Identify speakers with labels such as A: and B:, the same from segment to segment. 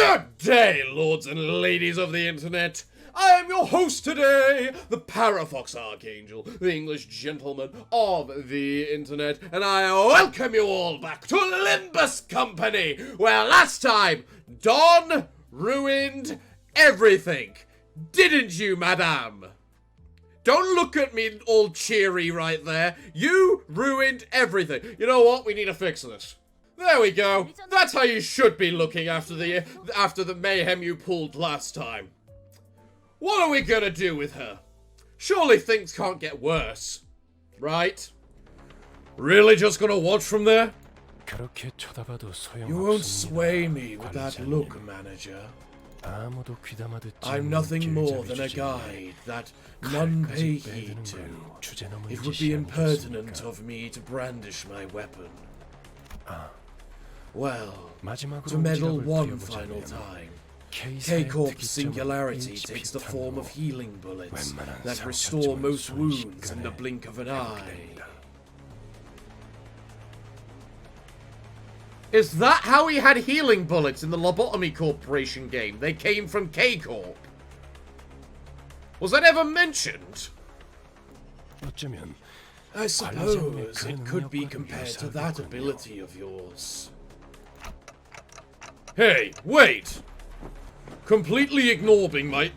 A: Good day, lords and ladies of the internet. I am your host today, the Parafox Archangel, the English gentleman of the internet, and I welcome you all back to Limbus Company, where last time, Don ruined everything. Didn't you, madame? Don't look at me all cheery right there. You ruined everything. You know what? We need to fix this. There we go. That's how you should be looking after the mayhem you pulled last time. What are we gonna do with her? Surely things can't get worse, right? Really just gonna watch from there? You won't sway me with that look, manager. I'm nothing more than a guide that none pay heed to. It would be impertinent of me to brandish my weapon. Well, to meddle one final time, KCorp's singularity takes the form of healing bullets that restore most wounds in the blink of an eye. Is that how he had healing bullets in the Lobotomy Corporation game? They came from KCorp. Was that ever mentioned? I suppose it could be compared to that ability of yours. Hey, wait! Completely ignoring my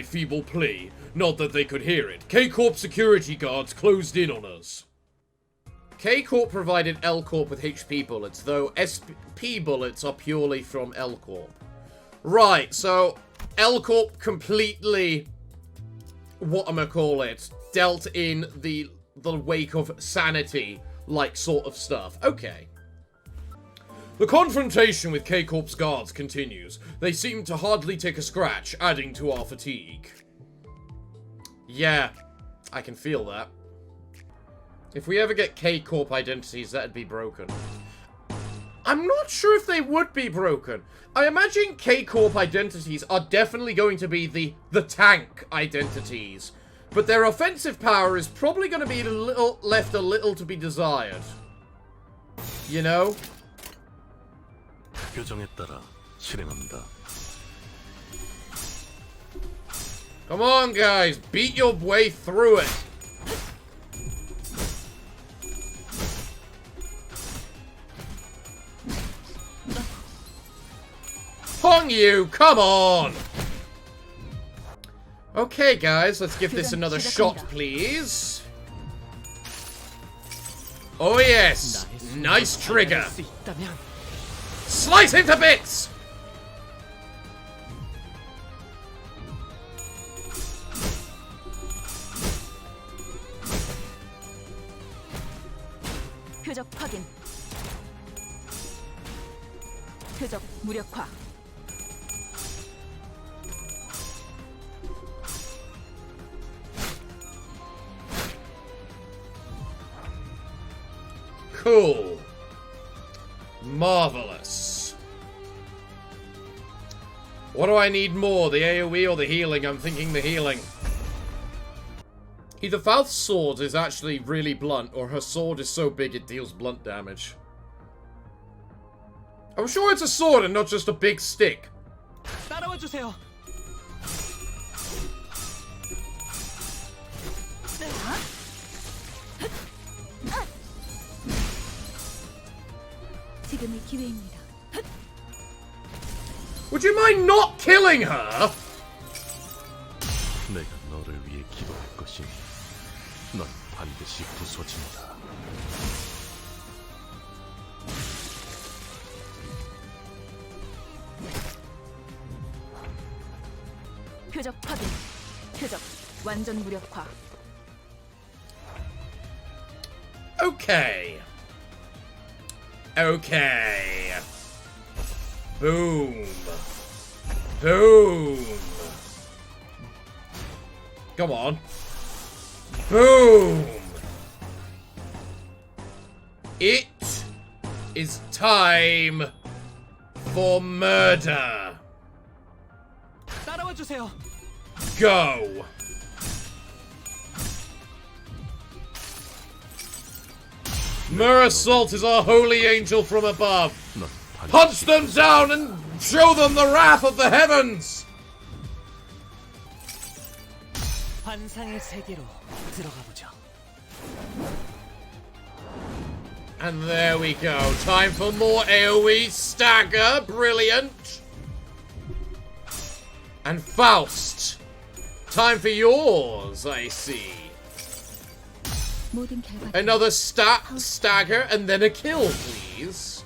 A: feeble plea. Not that they could hear it. KCorp security guards closed in on us. KCorp provided L-Corp with HP bullets, though SP bullets are purely from L-Corp. Right, so L-Corp completely, dealt in the wake of sanity, like, sort of stuff. Okay. The confrontation with KCorp's guards continues. They seem to hardly take a scratch, adding to our fatigue. Yeah, I can feel that. If we ever get KCorp identities, that'd be broken. I'm not sure if they would be broken. I imagine KCorp identities are definitely going to be the tank identities. But their offensive power is probably going to be left a little to be desired. You know? Come on, guys. Beat your way through it. Hong you! Come on! Okay, guys. Let's give this another shot, please. Oh, yes. Nice trigger. Slice him to bits!
B: 표적 확인. 표적 무력화.
A: Cool. Marvelous. What do I need more, the AoE or the healing? I'm thinking the healing. Either Faust's sword is actually really blunt, or her sword is so big it deals blunt damage. I'm sure it's a sword and not just a big stick.
C: 따라와 주세요.
B: 지금이 기회입니다.
A: Would you mind not killing her?
D: 내가 너를 위해 기도할 것이니 넌 반드시 부서진다.
B: 표적 확인. 표적 완전 무력화.
A: Okay. Okay. Boom. Boom. Come on. Boom. It is time for murder.
C: 따라와 주세요.
A: Go. Mirror Salt is our holy angel from above. Punch them down and Show them the wrath of the heavens!
C: 환상의 세계로 들어가 보죠.
A: And there we go. Time for more AoE stagger. Brilliant. And Faust. Time for yours, I see.
B: 모든 결과들
A: Another stagger and then a kill, please.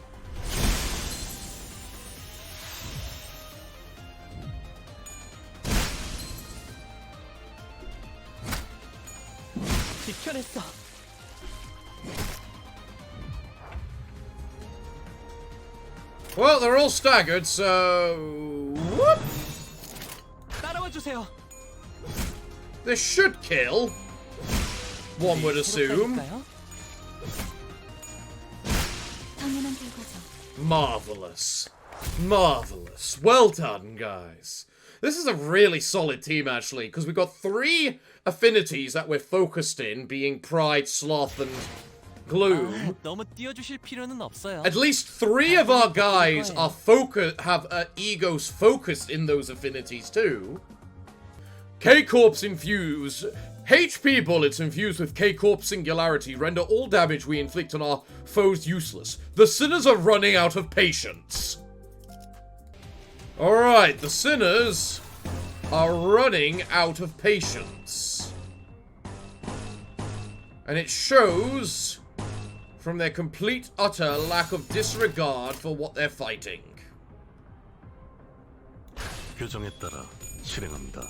C: 지켜냈어.
A: Well, they're all staggered, so... Whoop!
C: 따라와 주세요.
A: This should kill. One would assume.
C: 새롭다니까요?
B: 당연한 결과죠.
A: Marvelous. Marvelous. Well done, guys. This is a really solid team, actually, because we've got 3 affinities that we're focused in, being Pride, Sloth, and Gloom.
C: 너무 띄워주실 필요는 없어요.
A: At least 3 of our guys are have egos focused in those affinities too. KCorp's infuse. HP bullets infused with KCorp singularity render all damage we inflict on our foes useless. The sinners are running out of patience. Alright, the sinners are running out of patience. And it shows from their complete, utter lack of disregard for what they're fighting.
D: 규정에 따라 실행합니다.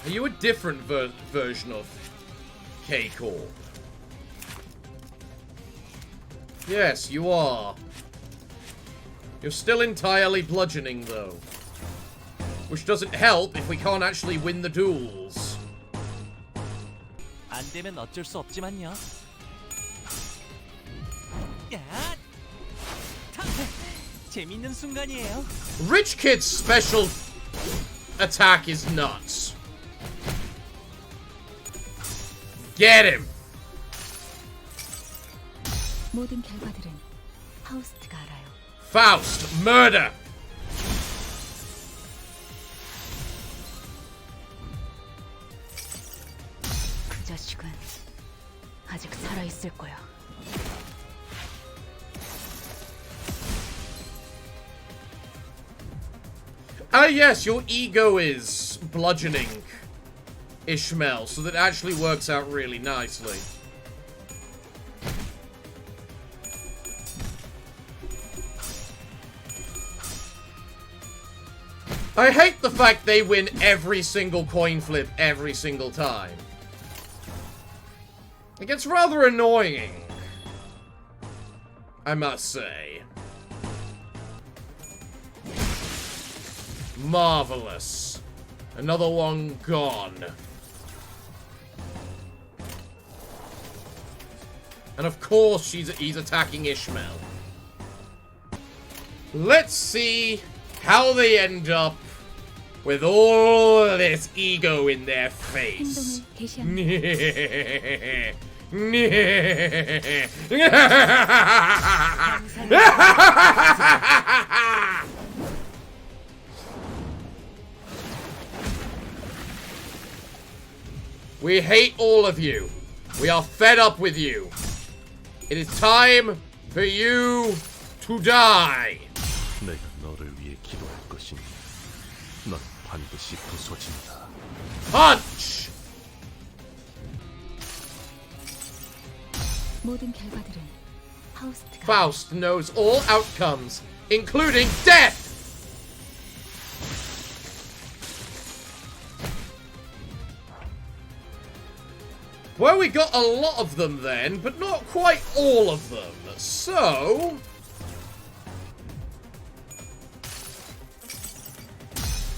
A: Are you a different version of KCorp? Yes, you are. You're still entirely bludgeoning, though. Which doesn't help if we can't actually win the duels.
C: 안 되면 어쩔 수 없지만요. 야! 재밌는 순간이에요.
A: Rich Kid's special attack is nuts. Get him!
B: 모든 결과들은 파우스트가 알아요.
A: Faust, murder!
B: 그 자식은 아직 살아있을 거야.
A: Ah, yes, your ego is bludgeoning Ishmael, so that actually works out really nicely. I hate the fact they win every single coin flip every single time. It gets rather annoying, I must say. Marvelous. Another one gone. And of course he's attacking Ishmael. Let's see how they end up with all this ego in their face.
B: 행동을 개시합니다.
A: We hate all of you. We are fed up with you. It is time for you to die.
D: 내가 너를 위해 기도할 것이니 넌 반드시 부서진다.
A: Punch!
B: 모든 결과들은 파우스트가
A: Faust knows all outcomes, including death! Well, we got a lot of them then, but not quite all of them. So...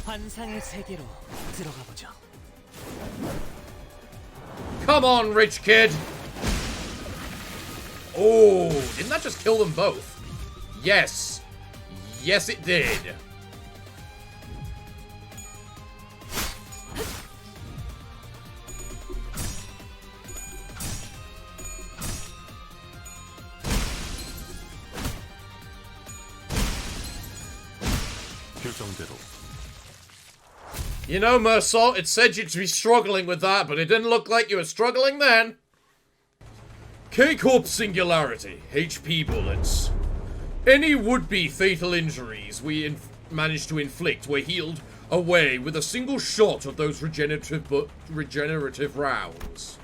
C: 환상의 세계로 들어가 보죠.
A: Come on, rich kid! Oh, didn't that just kill them both? Yes. Yes, it did.
D: 규정대로
A: You know, Mersault, it said you'd be struggling with that, but it didn't look like you were struggling then. KCorp Singularity, HP bullets. Any would-be fatal injuries we managed to inflict were healed away with a single shot of those regenerative rounds.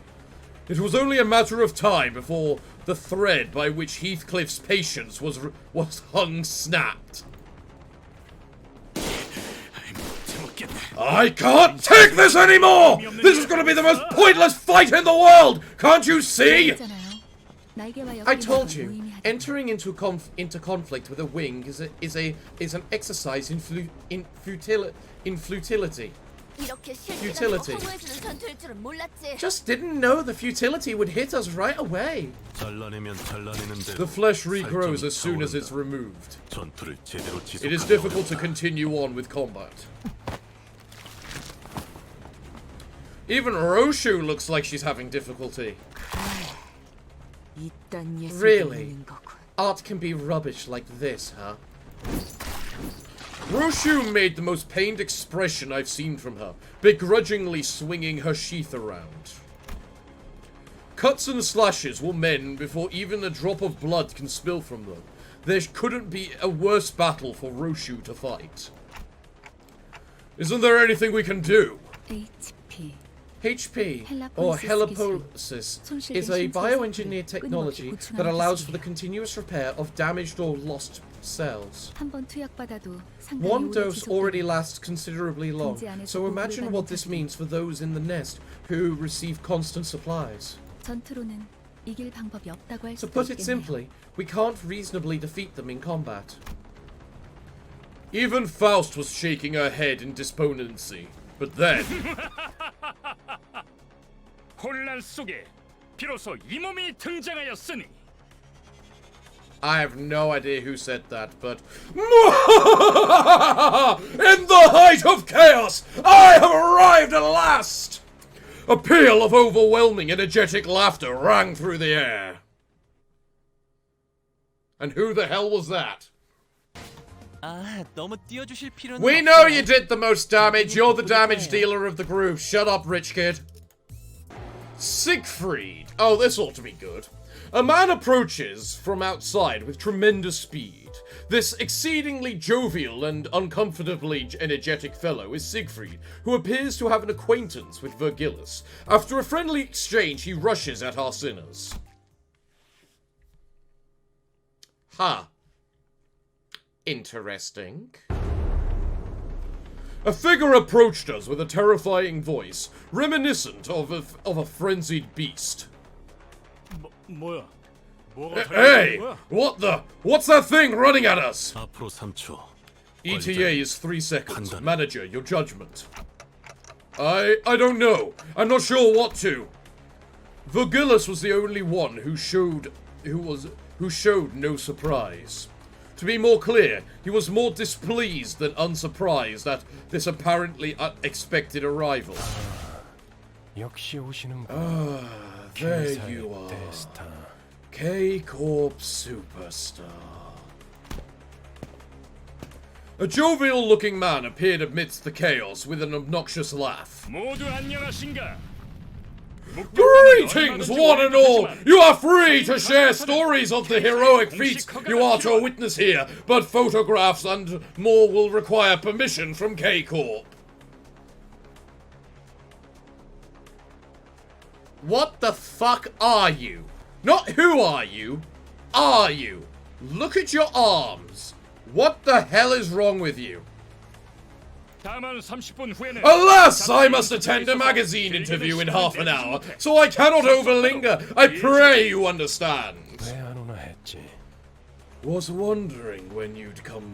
A: It was only a matter of time before the thread by which Heathcliff's patience was hung snapped. I can't take this anymore! This is gonna be the most pointless fight in the world! Can't you see? I told you, entering into conflict with a wing is an exercise in futility. Futility. Just didn't know the futility would hit us right away. The flesh regrows as soon as it's removed. It is difficult to continue on with combat. Even Rushu looks like she's having difficulty. Really? Art can be rubbish like this, huh? Rushu made the most pained expression I've seen from her, begrudgingly swinging her sheath around. Cuts and slashes will mend before even a drop of blood can spill from them. There couldn't be a worse battle for Rushu to fight. Isn't there anything we can do? HP, or helipolysis, is a bioengineered technology that allows for the continuous repair of damaged or lost cells. One dose already lasts considerably long, so imagine what this means for those in the nest who receive constant supplies. To put it simply, we can't reasonably defeat them in combat. Even Faust was shaking her head in despondency. But then... I have no idea who said that, but... In the height of chaos, I have arrived at last! A peal of overwhelming, energetic laughter rang through the air. And who the hell was that? We know you did the most damage. You're the damage dealer of the group. Shut up, rich kid. Siegfried. Oh, this ought to be good. A man approaches from outside with tremendous speed. This exceedingly jovial and uncomfortably energetic fellow is Siegfried, who appears to have an acquaintance with Vergilius. After a friendly exchange, he rushes at our sinners. Ha. Interesting. A figure approached us with a terrifying voice, reminiscent of a frenzied beast. Hey! What's that thing running at us? ETA is 3 seconds. Manager, your judgment. I don't know. I'm not sure what to. Vergilius was the only one who showed no surprise. To be more clear, he was more displeased than unsurprised at this apparently unexpected arrival. There you are. KCorp Superstar. A jovial-looking man appeared amidst the chaos with an obnoxious laugh. Greetings, one and all! You are free to share stories of the heroic feats you are to witness here, but photographs and more will require permission from KCorp. What the fuck are you? Not who are you? Are you? Look at your arms. What the hell is wrong with you? Alas, I must attend a magazine interview in half an hour, so I cannot overlinger. I pray you understand. Was wondering when you'd come.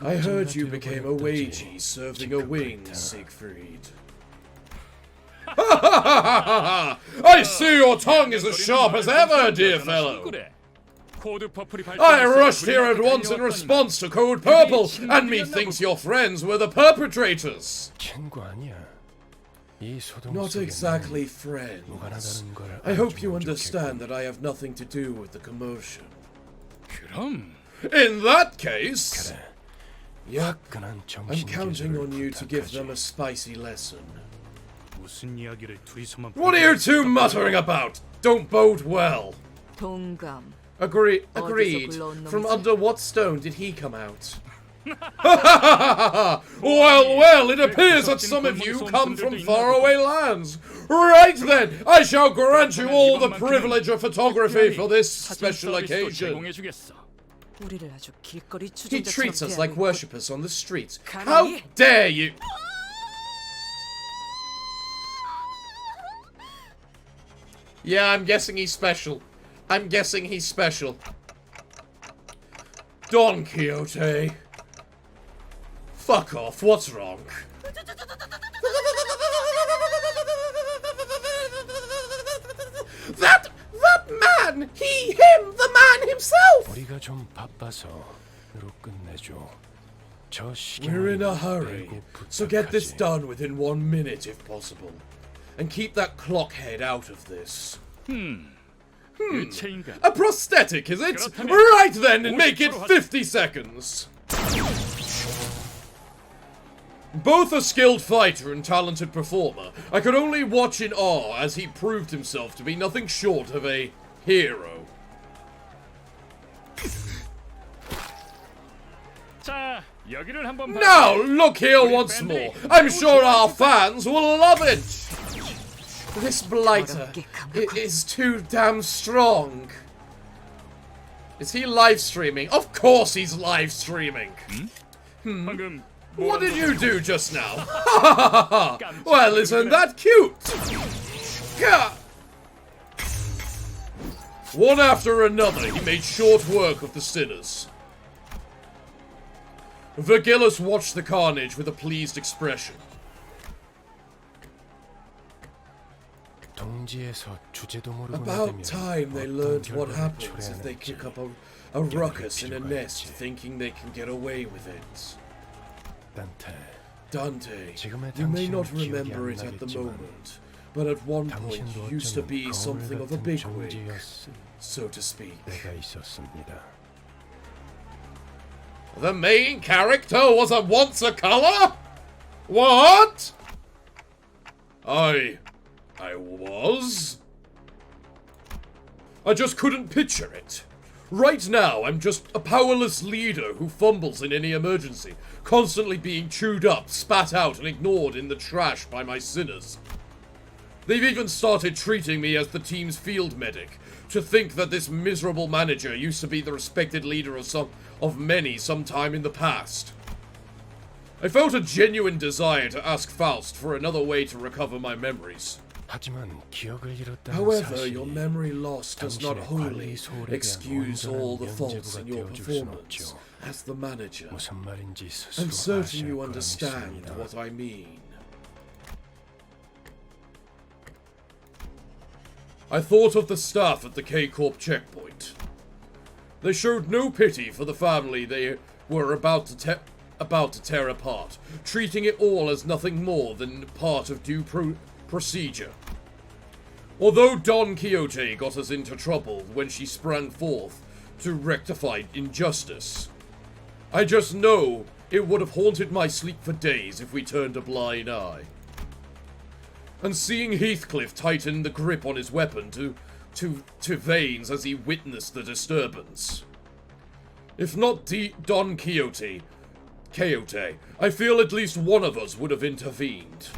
A: I heard you became a wagey serving a wing, Siegfried. I see your tongue is as sharp as ever, dear fellow. I rushed here at once in response to Code Purple, and methinks your friends were the perpetrators. Not exactly friends. I hope you understand that I have nothing to do with the commotion. In that case... Yeah, I'm counting on you to give them a spicy lesson. What are you two muttering about? Don't bode well.
B: 동감.
A: Agreed. From under what stone did he come out? Well, it appears that some of you come from faraway lands. Right then, I shall grant you all the privilege of photography for this special occasion. He treats us like worshippers on the streets. How dare you! Yeah, I'm guessing he's special. Don Quixote. Fuck off, what's wrong? That man! Him, the man himself! We're in a hurry, so get this done within 1 minute if possible. And keep that clockhead out of this. A prosthetic, is it? Right then, and make it 50 seconds! Both a skilled fighter and talented performer, I could only watch in awe as he proved himself to be nothing short of a hero. Now, look here once more. I'm sure our fans will love it. This blighter is too damn strong. Is he live streaming? Of course he's live streaming. What did you do just now? Well, isn't that cute? One after another, he made short work of the sinners. Vergilius watched the carnage with a pleased expression. About time they learned what happens if they kick up a ruckus in a nest thinking they can get away with it. Dante, you may not remember it at the moment, but at one point you used to be something of a bigwig, so to speak. The main character was once a color? What? I was? I just couldn't picture it. Right now, I'm just a powerless leader who fumbles in any emergency, constantly being chewed up, spat out, and ignored in the trash by my sinners. They've even started treating me as the team's field medic, to think that this miserable manager used to be the respected leader of many sometime in the past. I felt a genuine desire to ask Faust for another way to recover my memories. However, your memory loss does not wholly excuse all the faults in your performance as the manager. I'm certain you understand what I mean. I thought of the staff at the KCorp checkpoint. They showed no pity for the family they were about to tear apart, treating it all as nothing more than part of due procedure. Although Don Quixote got us into trouble when she sprang forth to rectify injustice, I just know it would have haunted my sleep for days if we turned a blind eye. And seeing Heathcliff tighten the grip on his weapon to veins as he witnessed the disturbance. If not Don Quixote, I feel at least one of us would have intervened.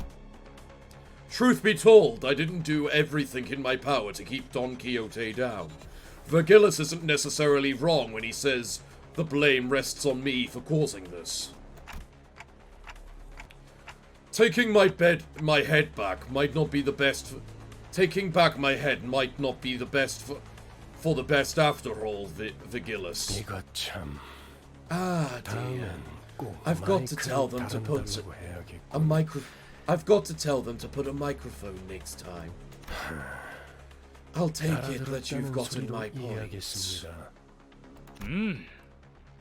A: Truth be told, I didn't do everything in my power to keep Don Quixote down. Vergilius isn't necessarily wrong when he says the blame rests on me for causing this. Taking my head back might not be the best. Taking back my head might not be the best for the best after all, Vergilius. Ah, dear. I've got to tell them to put I've got to tell them to put a microphone next time. I'll take it that you've gotten my points.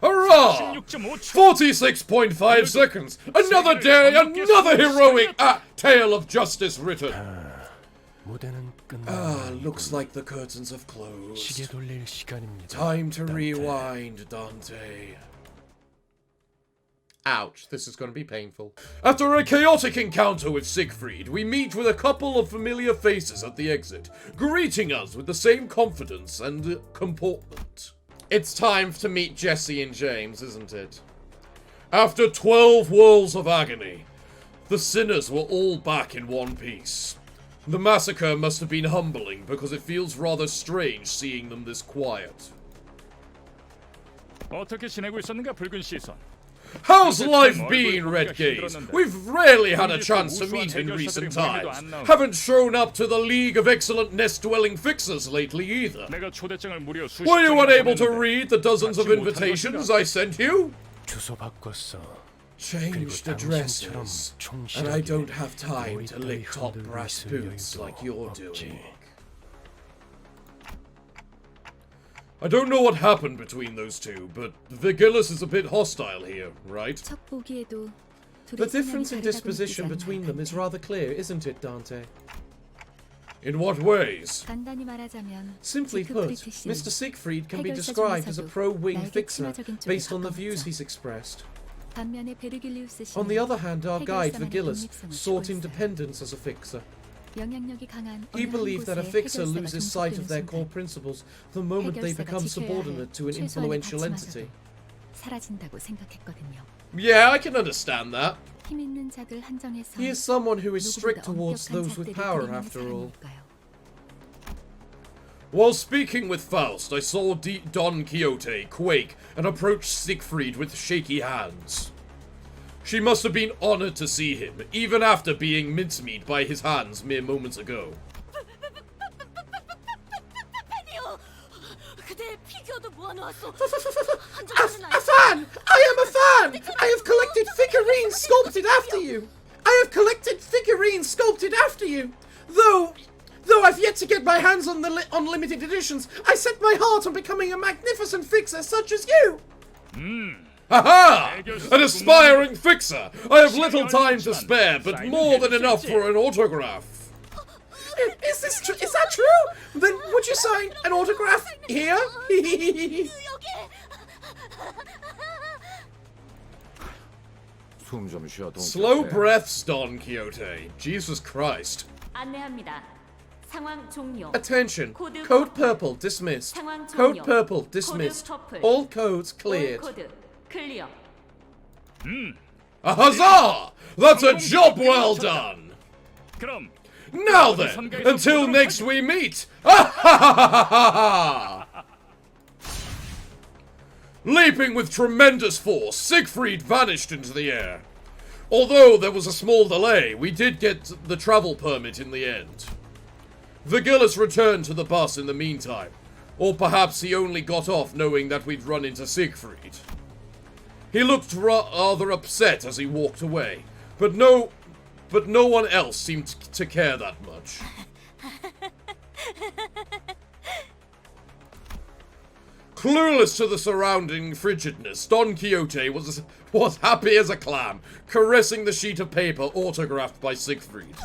A: Hurrah! 46.5 seconds. Another day, another heroic tale of justice written.
D: 무대는
A: Looks like the curtains have closed.
D: 시계 돌릴 시간입니다.
A: Time to rewind, Dante. Ouch, this is going to be painful. After a chaotic encounter with Siegfried, we meet with a couple of familiar faces at the exit, greeting us with the same confidence and comportment. It's time to meet Jesse and James, isn't it? After 12 worlds of agony, the sinners were all back in one piece. The massacre must have been humbling because it feels rather strange seeing them this quiet.
E: 어떻게 지내고 있었는가 붉은 시선.
A: How's life been, Red Gaze? We've rarely had a chance to meet in recent times. Haven't shown up to the League of Excellent Nest-Dwelling Fixers lately either.
E: 내가 초대장을 무려 수십
A: Were you
E: 장이나
A: unable to
E: 보냈는데
A: read the dozens of invitations I sent you?
D: 주소 바꿨어.
A: Changed addresses, and I don't have time to lick top brass boots like you're doing. I don't know what happened between those two, but Vigilus is a bit hostile here, right?
B: 첫 보기에도
A: The difference in disposition between them is rather clear, isn't it, Dante? In what ways?
B: 간단히 말하자면
A: Simply put,
B: 시그프리드
A: Mr. Siegfried can be
B: 해결사
A: described as a
B: 중에서도
A: pro-wing
B: 나에게
A: fixer
B: 친화적인 쪽에
A: based on the
B: 가까웠죠.
A: views he's expressed.
B: 반면에 베르길리우스 씨는
A: On the other hand, our guide
B: 해결사만의
A: Vigilus
B: 독립성을
A: sought
B: 추구했어요.
A: independence as a fixer.
B: 영향력이 강한
A: He
B: 어느 한
A: believed that a
B: 곳에
A: fixer
B: 해결사가
A: loses sight of their
B: 중독되는
A: core
B: 순간
A: principles the moment they
B: 해결사가
A: become
B: 지켜야 할
A: subordinate to an
B: 최소한의
A: influential
B: 가치마저도
A: entity.
B: 사라진다고 생각했거든요.
A: Yeah, I can understand that.
B: 힘 있는 자들 한정에서
A: He is someone who is
B: 누구보다
A: strict towards
B: 엄격한
A: those with
B: 잣대를
A: power,
B: 부리는
A: after all.
B: 사람이니까요.
A: While speaking with Faust, I saw Don Quixote quake and approach Siegfried with shaky hands. She must have been honored to see him, even after being mincemeat by his hands mere moments ago.
F: A fan! I am a fan! I have collected figurines sculpted after you! I have collected figurines sculpted after you! Though I've yet to get my hands on the unlimited editions, I set my heart on becoming a magnificent fixer such as you!
A: Haha! An aspiring fixer! I have little time to spare, but more than enough for an autograph.
F: Is that true? Then would you sign an autograph here?
A: Slow breaths, Don Quixote. Jesus Christ.
G: 안내합니다. 상황 종료.
A: Attention.
G: 코드
A: Code
G: 퍼플.
A: purple dismissed.
G: 상황
A: Code
G: 종료.
A: purple dismissed.
G: 코드 퍼플.
A: All codes cleared.
G: 올 코드 클리어.
A: A huzzah! That's a job well done!
E: 그럼
A: Now then, until next we meet! Leaping with tremendous force, Siegfried vanished into the air. Although there was a small delay, we did get the travel permit in the end. Vigilus returned to the bus in the meantime, or perhaps he only got off knowing that we'd run into Siegfried. He looked rather upset as he walked away, but no one else seemed to care that much. Clueless to the surrounding frigidness, Don Quixote was happy as a clam, caressing the sheet of paper autographed by Siegfried.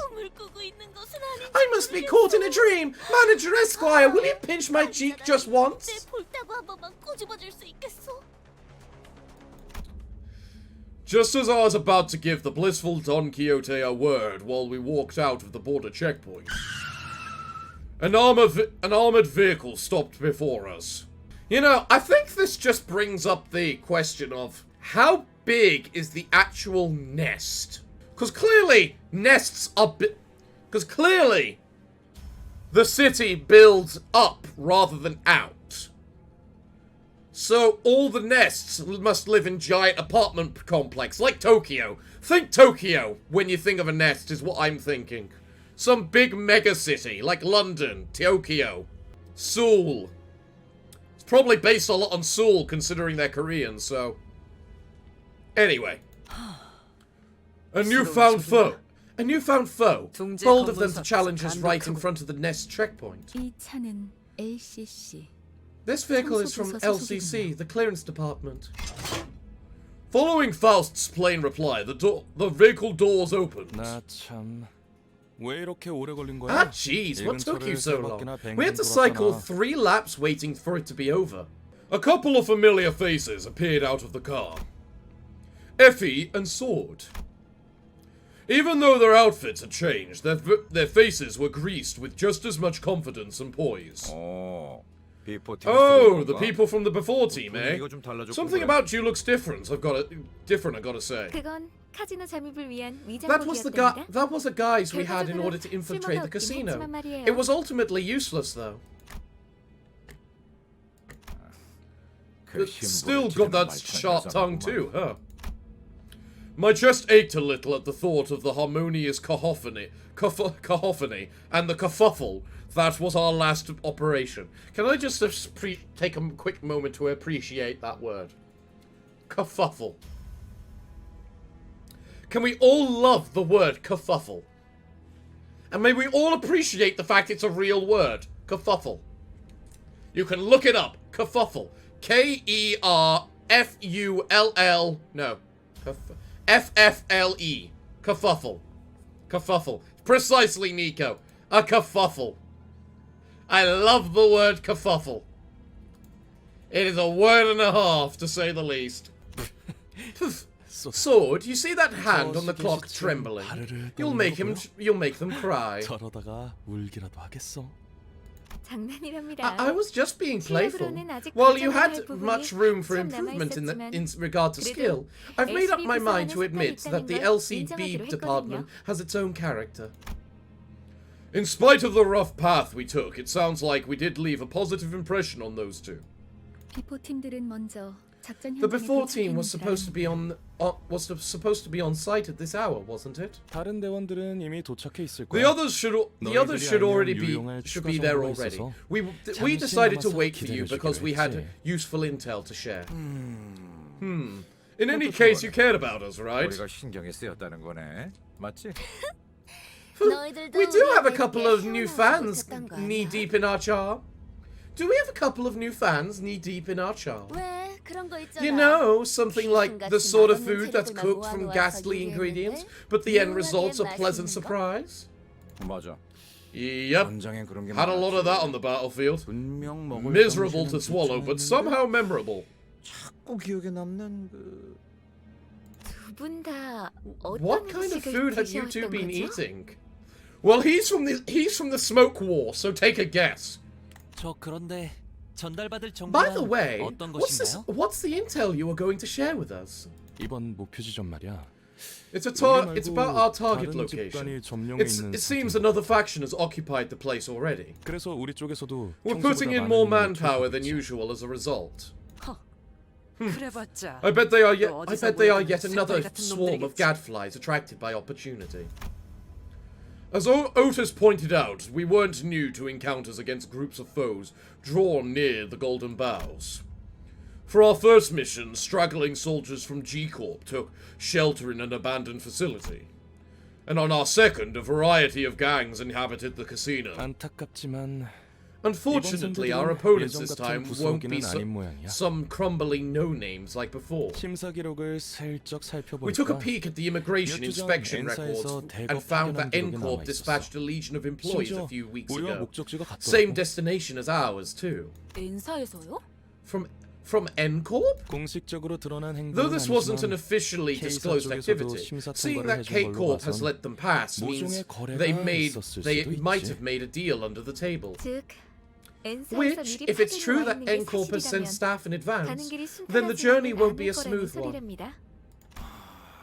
F: I must be caught in a dream! Manager Esquire, will you pinch my cheek just once?
A: Just as I was about to give the blissful Don Quixote a word while we walked out of the border checkpoint, an armored vehicle stopped before us. You know, I think this just brings up the question of how big is the actual nest? Because clearly, nests are because clearly, the city builds up rather than out. So all the nests must live in giant apartment complex, like Tokyo. Think Tokyo when you think of a nest is what I'm thinking. Some big mega city, like London, Tokyo, Seoul. It's probably based a lot on Seoul, considering they're Korean, so... Anyway. A newfound foe. A newfound foe. Bold of them to challenge us right in front of the nest checkpoint.
B: 이 차는 LCC
F: This vehicle is from LCC, the clearance department.
A: Following Faust's plain reply, the vehicle doors opened.
D: 나 참... 왜 이렇게 오래 걸린 거야?
F: Ah, jeez, what took you so long? We had to cycle 3 laps waiting for it to be over.
A: A couple of familiar faces appeared out of the car. Effie and Sword. Even though their outfits had changed, their faces were greased with just as much confidence and poise.
H: Oh,
A: the people from the before team, eh? Something about you looks different. I've got to say.
B: 그건 카지노 잠입을 위한
F: That was the guise we had in order to
B: 결과적으로
F: infiltrate the
B: 쓸모가 없긴
F: casino.
B: 했지만 말이에요.
F: It was ultimately useless, though.
A: But still got that sharp tongue too, huh? My chest ached a little at the thought of the harmonious cacophony and the kerfuffle that was our last operation. Can I just take a quick moment to appreciate that word? Kerfuffle. Can we all love the word kerfuffle? And may we all appreciate the fact it's a real word. Kerfuffle. You can look it up. Kerfuffle. K-E-R-F-U-L-L... No. F-F-L-E. Kerfuffle. Kerfuffle. Precisely, Nico. A kerfuffle. I love the word kerfuffle. It is a word and a half, to say the least. Sword, you see that hand on the clock trembling? You'll make them cry.
D: 저러다가 울기라도 하겠어.
B: 장난이랍니다.
F: I was just being playful.
B: 실력으로는 아직
F: While you
B: 발전해야 할
F: had
B: 부분이
F: much room for
B: 참
F: improvement in
B: 남아있었지만
F: regard to skill, I've made up my mind to admit
B: 부서하는
F: that the
B: 걸
F: LCB
B: 인정하기로
F: department
B: 했거든요.
F: has its own character.
A: In spite of the rough path we took, it sounds like we did leave a positive impression on those two.
B: 비포 팀들은 먼저 작전
F: The
B: 현장에
F: before team was
B: 도착했는지라는
F: supposed to be on site at this hour, wasn't it?
D: 다른 대원들은 이미 도착해 있을
A: The
D: 거야.
A: others should be there already.
F: We decided to wait for you because we had useful intel to share.
A: In any case, you cared about us, right?
H: 우리가 신경이 쓰였다는 거네. 맞지?
F: We do have a couple of new fans knee deep in our charm. Do we have a couple of new fans knee deep in our charm?
B: 왜 그런 거 있잖아.
F: You know, something like the sort of food that's cooked from ghastly ingredients, but the end result's a pleasant surprise?
H: 맞아.
A: Yep.
H: 전장에 그런 게
A: Had a lot of that on the battlefield.
H: 분명 먹을
A: Miserable to swallow, but somehow memorable.
H: 자꾸 기억에 남는 그
B: 두분 다
F: What
B: 어떤
F: kind of
B: 음식을
F: food have you two
B: 드셔왔던
F: been
B: 거죠?
F: eating?
A: Well, he's from the smoke war, so take a guess.
C: 저 그런데 전달받을
F: By the
C: 정보는
F: way,
C: 어떤 것인가요?
F: what's the intel you are going to share with us?
D: 이번 목표 지점 말이야.
A: It's
D: 우리
A: about our
D: 말고
A: target
D: 다른
A: location.
D: 집단이 점령해 있는
A: It seems
D: 상태야.
A: another faction has occupied the place already.
D: 그래서 우리 쪽에서도
A: We're
D: 평소보다
A: putting in
D: 많은
A: more
D: 인원을
A: manpower than
D: 투입하고 있지.
A: usual as a result.
I: 그래봤자
A: I bet they are
I: 어디서
A: yet
I: 모여드는
A: another
I: 새끼 같은
A: swarm of
I: 놈들이겠지.
A: gadflies attracted by opportunity. As Otis pointed out, we weren't new to encounters against groups of foes drawn near the Golden Bows. For our first mission, straggling soldiers from KCorp took shelter in an abandoned facility. And on our second, a variety of gangs inhabited the casino.
D: 안타깝지만
A: Unfortunately, our opponents this time won't be some crumbling no-names like before.
D: 심사 기록을 슬쩍
A: We took a
D: 살펴보니까
A: peek at the immigration
D: 몇 주 전
A: inspection
D: N사에서
A: records
D: 대거
A: and found that
D: 파견한 기록이
A: KCorp
D: 남아있었어.
A: dispatched a legion of employees a
D: 심지어
A: few weeks
D: 우리와
A: ago.
D: 목적지가
A: Same
D: 같더라고.
A: destination as ours, too.
B: N사에서요?
A: From KCorp?
D: 공식적으로 드러난
A: Though
D: 행동은
A: this wasn't an
D: 아니지만
A: officially
D: K사
A: disclosed
D: 쪽에서도
A: activity,
D: 심사
A: seeing
D: 통과를
A: that
D: 해준 걸로
A: KCorp has
D: 봐선
A: let them pass means
D: 모종의 거래가
A: they
D: 있었을 수도
A: might
D: 있지.
A: have made a deal under the table.
B: 즉 N사에서
A: Which,
B: 미리
A: if it's true
B: 파견이 와
A: that
B: 있는 게
A: KCorp has sent
B: 사실이라면
A: staff in
B: 가는
A: advance,
B: 길이
A: then the
B: 순탄하지
A: journey won't
B: 않을
A: be a
B: 거라는
A: smooth one.
B: 소리랍니다.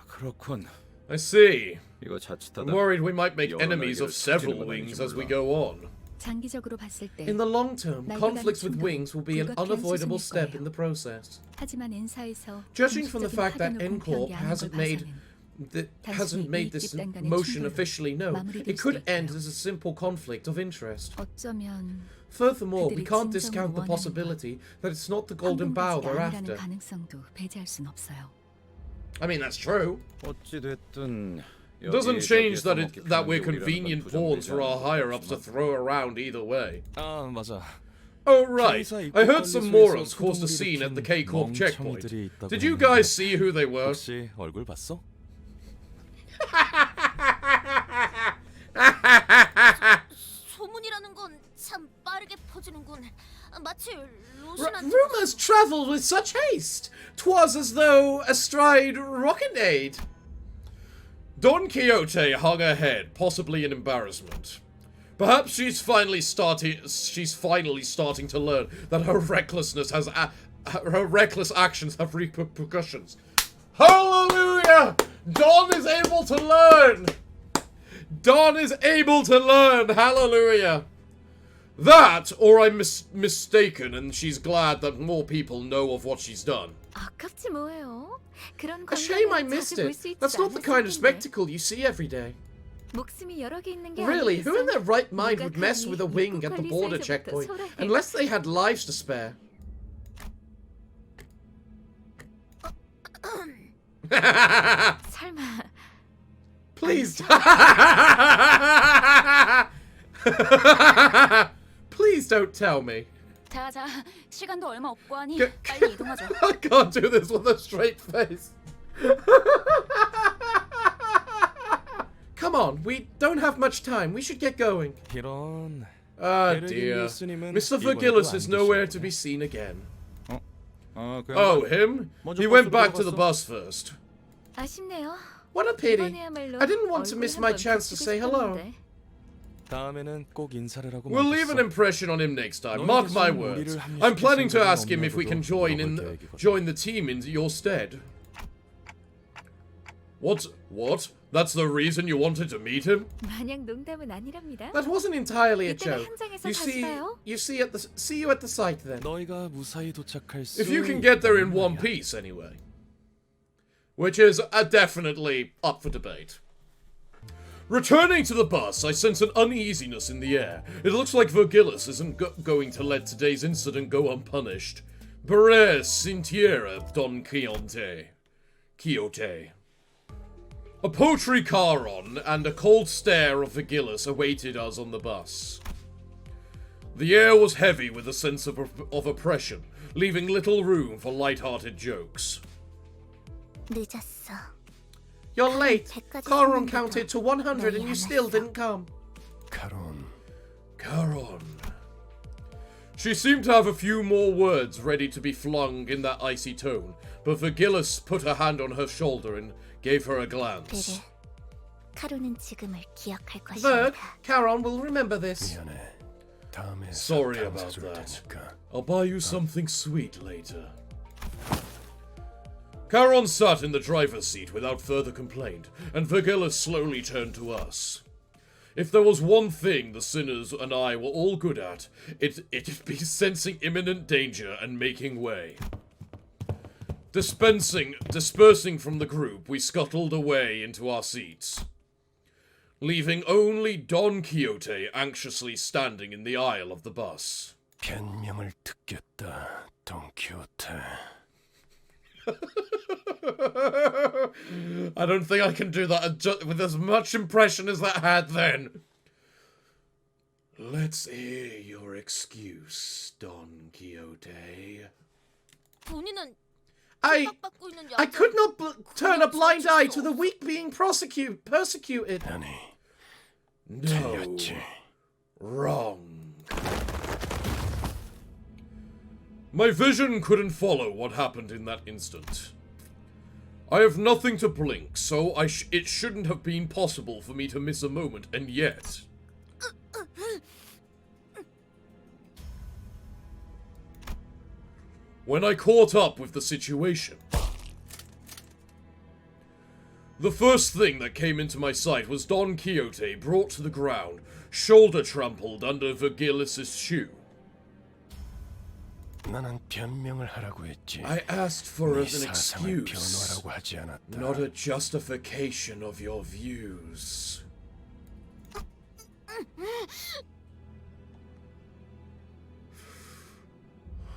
H: 그렇군.
A: I see.
H: 이거 자칫하다.
A: I'm worried we might make
H: 여러
A: enemies of
H: 날개를
A: several
H: 펼치는
A: wings
H: 건지
A: as we
H: 몰라.
A: go on.
B: 장기적으로 봤을 때
F: In the long term,
B: 날개가
F: conflicts with
B: 충돌,
F: wings will be an
B: 불가피한
F: unavoidable
B: 수순일
F: step
B: 거예요.
F: in the process.
B: 하지만 N사에서
F: Judging from the
B: 공식적인
F: fact that
B: 파견을
F: KCorp
B: 공표한 게 아닌 걸
F: hasn't made
B: 봐서는
F: hasn't made this motion officially known, it could end as a simple conflict of interest.
B: 어쩌면
F: Furthermore, we
B: 그들이
F: can't
B: 진정으로
F: discount the
B: 원하는
F: possibility that it's not the Golden Bow
B: 황금바지
F: they're
B: 아니라는
F: after.
B: 가능성도 배제할 순 없어요.
A: I mean, that's true.
H: 어찌 됐든
A: It doesn't change that we're convenient pawns for our higher-ups to throw around either way.
D: 아 맞아.
A: Oh, right. I heard some morons caused a scene at the KCorp checkpoint. Did you guys see who they were?
D: 혹시 얼굴 봤어?
I: 소문이라는 건 참 빠르게 퍼지는군. 마치 로신한
F: Rumors travelled with such haste. 'Twas as though astride rocketade.
A: Don Quixote hung her head, possibly in embarrassment. Perhaps she's finally starting to learn that her recklessness has her reckless actions have repercussions. Hallelujah! Don is able to learn. Don is able to learn. Hallelujah. That, or I'm mistaken, and she's glad that more people know of what she's done.
B: 아깝지 뭐예요. 그런
F: A shame I
B: 광경은
F: missed
B: 자주 볼
F: it.
B: 수 있지
F: That's not the
B: 않을
F: kind of
B: 텐데.
F: spectacle you see every day.
B: 목숨이 여러 개 있는 게
F: Really, who in
B: 아니겠어?
F: their right mind
B: 누가
F: would mess
B: 감히
F: with a wing at the border
B: 관리소에서부터
F: checkpoint
B: 소라해.
F: unless they had lives to spare?
B: 설마
F: Please. Please don't tell me.
I: 자자, 시간도 얼마 없고 하니
F: 그-
I: 빨리 이동하자.
A: I can't do this with a straight face.
F: Come on, we don't have much time. We should get going.
D: 이런.
A: Ah,
D: 베르긴
A: dear.
D: 교수님은
A: Mr.
D: 이번에도
A: Vergillis
D: 안
A: is nowhere to
D: 계시네.
A: be seen again.
H: 어, 그냥
A: Oh, him?
H: 먼저
A: He went
H: 버스로
A: back to the
H: 들어갔어.
A: bus first.
B: 아쉽네요.
F: What a pity.
B: 이번에야말로
F: I didn't want to miss my
B: 얼굴
F: chance to
B: 한번
F: say
B: 붙이고
F: hello.
B: 싶었는데.
D: 다음에는 꼭 인사를 하고
A: We'll leave an
D: 말겠어.
A: impression on him next time.
D: 너희
A: Mark my
D: 대신
A: words.
D: 우리를 합류시킬
A: I'm planning to
D: 생각은
A: ask him if we can
D: 없냐고도 물어볼 계획이거든.
A: join the team in your stead. What? That's the reason you wanted to meet him?
B: 마냥 농담은 아니랍니다.
F: That wasn't entirely a
B: 이때는
F: joke.
B: 현장에서
F: You
B: 다시
F: see,
B: 봐요.
F: see you at the site then.
D: 너희가 무사히 도착할 수
A: If you can get there in
D: 있다면
A: one
D: 말이야.
A: piece, anyway. Which is definitely up for debate. Returning to the bus, I sense an uneasiness in the air. It looks like Vergillis isn't going to let today's incident go unpunished. Perez Sintiera Don Quixote. A poultry car on and a cold stare of Vergillis awaited us on the bus. The air was heavy with a sense of oppression, leaving little room for light-hearted jokes.
I: 늦었어.
F: You're late.
I: 백까지
F: Caron
I: 섰는데도
F: counted to 100 and
I: 너희
F: you
I: 안
F: still
I: 왔어.
F: didn't come.
A: Caron. She seemed to have a few more words ready to be flung in that icy tone, but Vergillis put her hand on her shoulder and gave her a glance.
I: 베르, 카로는 지금을 기억할
F: Verg,
I: 것입니다.
F: Caron will remember this.
A: Sorry about that. I'll buy you something sweet later. Caron sat in the driver's seat without further complaint, and Vergillis slowly turned to us. If there was one thing the sinners and I were all good at, it'd be sensing imminent danger and making way. Dispersing from the group, we scuttled away into our seats, leaving only Don Quixote anxiously standing in the aisle of the bus.
D: 변명을 듣겠다, Don Quixote.
A: I don't think I can do that with as much impression as that had then. Let's hear your excuse, Don Quixote.
I: 본인은
F: I
I: 핍박받고 있는
F: I
I: 여자.
F: could not turn a blind eye to the weak being persecuted.
A: No. Wrong. My vision couldn't follow what happened in that instant. I have nothing to blink, so it shouldn't have been possible for me to miss a moment, and yet... When I caught up with the situation, the first thing that came into my sight was Don Quixote brought to the ground, shoulder trampled under Vergillis' shoe.
D: 나는 변명을 하라고 했지.
A: I asked for
D: 네
A: as an
D: 사상을
A: excuse,
D: 변호하라고 하지 않았다.
A: not a justification of your views.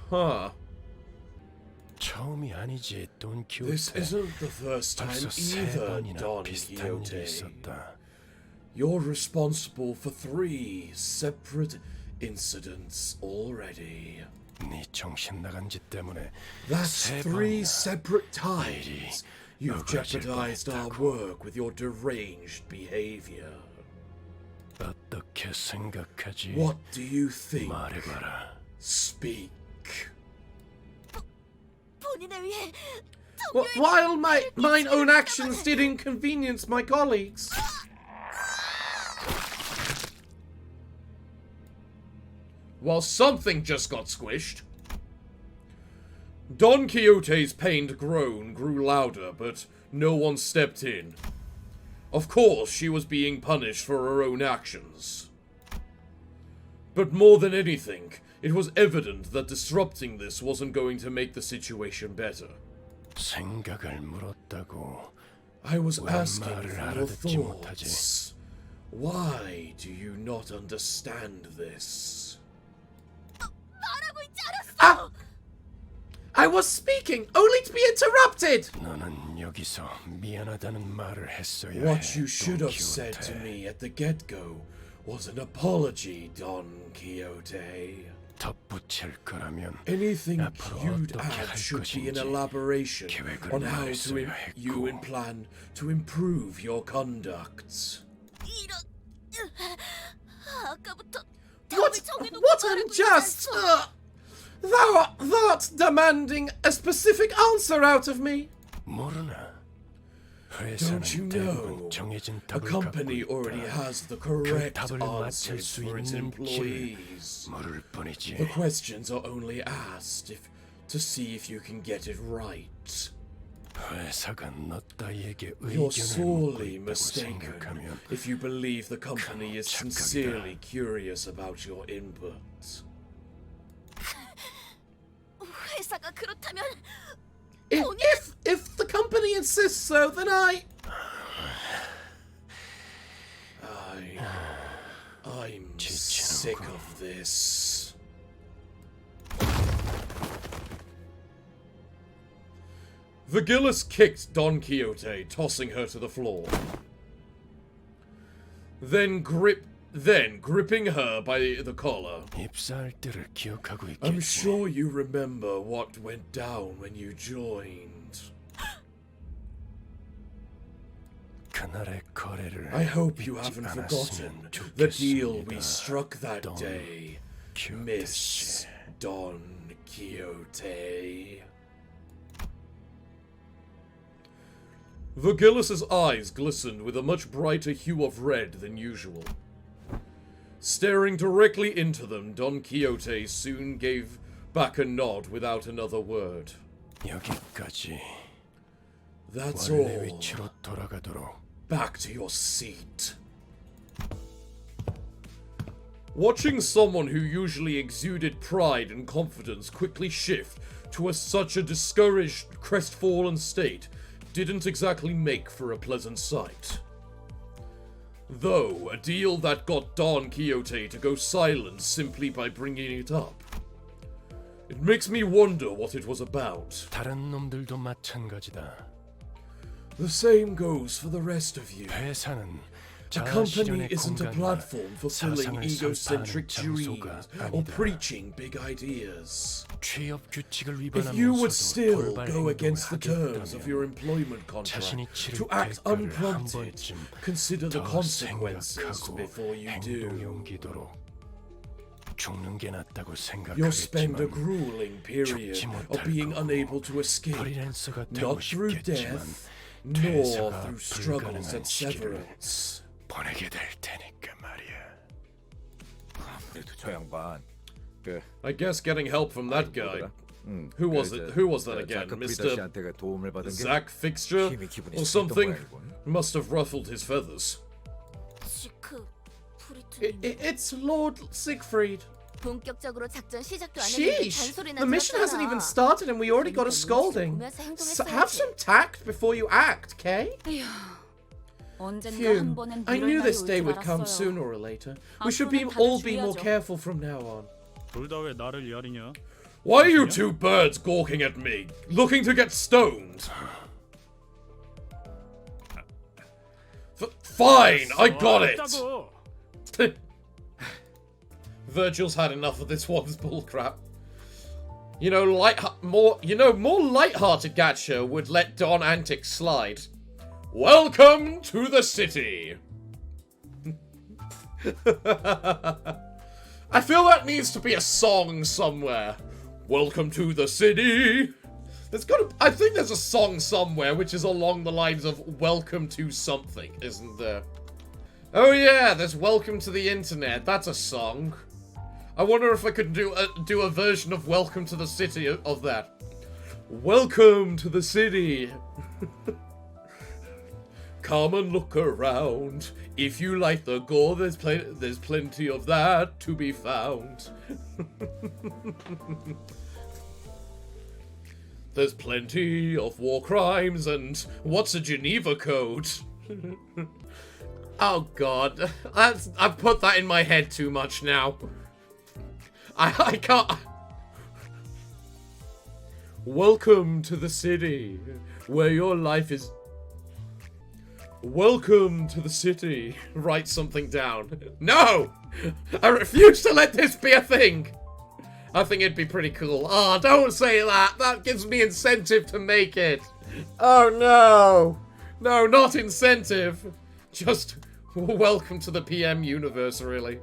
A: Huh.
D: 처음이 아니지, Don
A: This
D: Quixote.
A: isn't the first time
D: 벌써 세
A: either,
D: 번이나
A: Don
D: 비슷한 일이
A: Quixote.
D: 있었다.
A: You're responsible for 3 separate incidents already.
D: 네 정신 나간 짓 때문에
A: That's
D: 세
A: 3
D: 번이나
A: separate times you've
D: 억울해질
A: jeopardized our
D: 뻔했다고.
A: work with your deranged behavior.
D: 어떻게 생각하지?
A: What do you think?
D: 말해봐라.
A: Speak.
I: 본인을 위해
F: While mine own actions did inconvenience my colleagues.
A: While something just got squished. Don Quixote's pained groan grew louder, but no one stepped in. Of course, she was being punished for her own actions. But more than anything, it was evident that disrupting this wasn't going to make the situation better.
D: 생각을 물었다고.
A: I was
D: 왜
A: asking
D: 말을
A: for your
D: 알아듣지 못하지?
A: thoughts. Why do you not understand this?
I: 말하고 있지 않았어.
F: I was speaking, only to be interrupted.
D: 너는 여기서 미안하다는 말을 했어야
A: What
D: 해.
A: you should
D: 돈
A: have said to
D: 키호테.
A: me at the get-go was an apology, Don Quixote.
D: 덧붙일 거라면
A: Anything
D: 앞으로
A: you'd
D: 어떻게
A: add
D: 할
A: should be an
D: 것인지
A: elaboration
D: 계획을
A: on how
D: 말했어야
A: you
D: 했고.
A: plan to improve your conduct.
I: 이런 아까부터
F: What?
I: 답을 정해놓고
F: What
I: 말하고 있지
F: unjust?
I: 않았어.
F: Thou'rt demanding a specific answer out of me.
D: 모르나?
A: Don't you
D: 회사는
A: know,
D: 대부분 정해진
A: a
D: 답을
A: company
D: 갖고
A: already
D: 있다.
A: has the correct
D: 답을 맞출
A: answers
D: 수
A: for its
D: 있는 길을
A: employees.
D: 물을 뿐이지.
A: The questions are only asked to see if you can get it right.
D: 회사가 너 따위에게
A: You're
D: 의견을 묻고
A: sorely
D: 있다고
A: mistaken
D: 생각하면
A: if you believe the company is
D: 착각이다.
A: sincerely curious about your input.
I: 회사가 그렇다면
F: If the company insists so, then
A: I'm sick of this. Vergilius kicked Don Quixote, tossing her to the floor. Then gripping her by the collar.
D: 입사할 때를 기억하고
A: I'm
D: 있겠지.
A: sure you remember what went down when you joined.
D: 그날의 거래를
A: I hope you
D: 잊지
A: haven't
D: 않았으면
A: forgotten the deal we
D: 좋겠습니다.
A: struck that
D: Don
A: day,
D: Quixote
A: Miss
D: 씨.
A: Don Quixote. Vergilius's eyes glistened with a much brighter hue of red than usual. Staring directly into them, Don Quixote soon gave back a nod without another word.
D: 여기까지
A: That's
D: 원래
A: all.
D: 위치로 돌아가도록.
A: Back to your seat. Watching someone who usually exuded pride and confidence quickly shift to such a discouraged, crestfallen state didn't exactly make for a pleasant sight. Though, a deal that got Don Quixote to go silent simply by bringing it up. It makes me wonder what it was about.
D: 다른 놈들도 마찬가지다.
A: The same goes for the rest of you.
D: 회사는
A: A company
D: 자아실현의
A: isn't a
D: 공간이나
A: platform for filling
D: 사상을
A: egocentric
D: 선파하는
A: dreams
D: 장소가
A: or
D: 아니다.
A: preaching big ideas.
D: 취업 규칙을
A: If you would
D: 위반하면서도
A: still
D: 돌발
A: go
D: 행동을
A: against the terms of your
D: 하겠다면
A: employment contract
D: 자신이 치를
A: to act
D: 대가를 한
A: unprompted,
D: 번쯤
A: consider the
D: 더
A: consequences
D: 생각하고
A: before you
D: 행동에
A: do.
D: 옮기도록 죽는 게 낫다고
A: You'll spend a
D: 생각하겠지만
A: grueling period
D: 죽지
A: of
D: 못할
A: being
D: 거고
A: unable to escape,
D: 프리랜서가 되고
A: not through
D: 싶겠지만
A: death, nor
D: 퇴사가
A: through struggles
D: 불가능한
A: at
D: 시기를
A: severance.
D: 보내게 될 테니까 말이야.
H: 그래도 저 양반 그
A: I guess getting help from that guy. Who was it? Who was that again? Mr.
H: 씨한테 도움을 받은 게
A: Zach Fixture
H: 힘이 기분이
A: or
H: 상했던
A: something?
H: 모양이군.
A: Must have ruffled his feathers.
I: 시크 프리트님.
F: it's Lord Siegfried.
I: 본격적으로 작전 시작도 안 했는데
F: Sheesh,
I: 잔소리나
F: the mission hasn't even
I: 들었잖아.
F: started and we already got a scolding.
I: 보면서
F: Have some tact before you act, Kay?
B: 언젠가 한
F: Phew,
B: 번은
F: I
B: 이럴
F: knew
B: 날이
F: this
B: 올
F: day
B: 줄
F: would come
B: 알았어요.
F: sooner or later. We should
B: 앞으로는 다들
F: all be more
B: 주의하죠.
F: careful from now on.
E: 둘 다 왜 나를 야리냐?
A: Why are you two birds gawking at me, looking to get stoned? Fine, I got it!
E: 있다고.
A: Virgil's had enough of this one's bullcrap. You know, more light-hearted gacha would let Don antics slide. Welcome to the city. I feel that needs to be a song somewhere. Welcome to the city. I think there's a song somewhere which is along the lines of welcome to something, isn't there? Oh yeah, there's welcome to the internet. That's a song. I wonder if I could do a version of welcome to the city of that. Welcome to the city. Come and look around. If you like the gore, there's plenty of that to be found. There's plenty of war crimes and what's a Geneva Code? Oh god, I've put that in my head too much now. I can't. Welcome to the city where your life is. Welcome to the city. Write something down. No! I refuse to let this be a thing. I think it'd be pretty cool. Oh, don't say that. That gives me incentive to make it. Oh no. No, not incentive. Just welcome to the PM universe, really.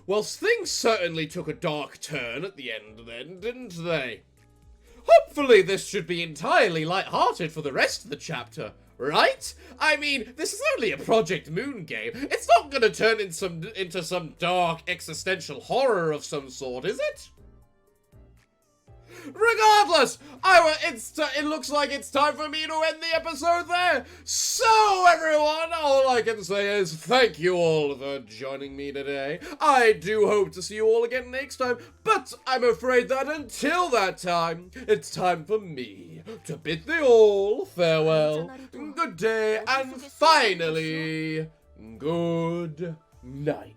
A: Well, things certainly took a dark turn at the end then, didn't they? Hopefully this should be entirely light-hearted for the rest of the chapter, right? I mean, this is only a Project Moon game. It's not gonna turn into some dark existential horror of some sort, is it? Regardless, it looks like it's time for me to end the episode there. So, everyone, all I can say is thank you all for joining me today. I do hope to see you all again next time, but I'm afraid that until that time, it's time for me to bid thee all farewell, good day, and finally, good night.